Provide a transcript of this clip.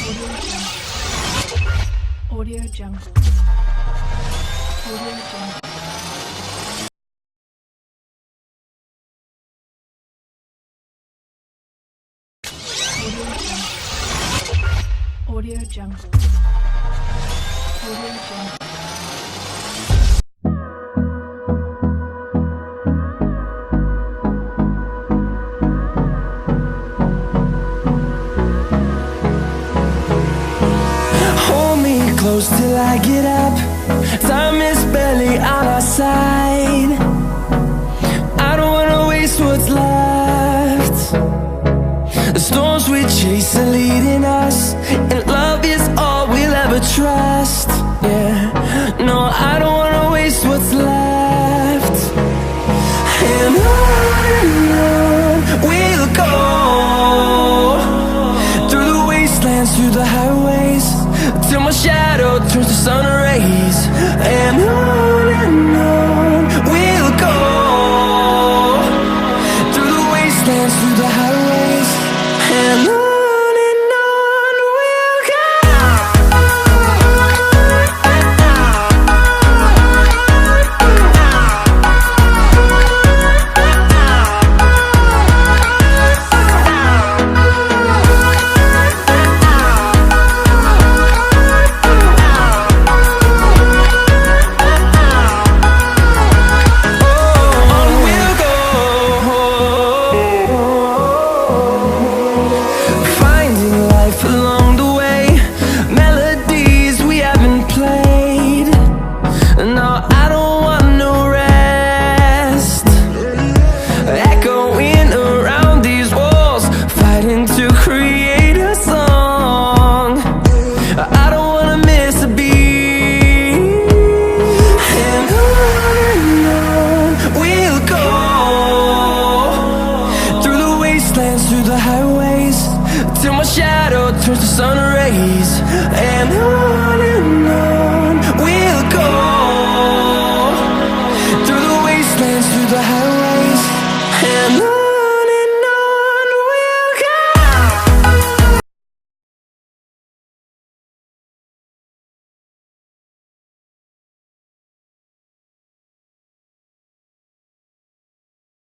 Audio Jungle. Audio Jungle. Audio Jungle. Audio Jungle. Hold me close till I get up. Time is barely on our side. I don't wanna waste what's left. The storms we chase are leading us, and love is all we'll ever trust. Yeah, no, I don't wanna waste what's left. And on we'll go, through the wastelands, through the highways, till my shadow turns to sun rays. And on we'll go, through the wastelands, through the highways, and on we'll go. Finding life alone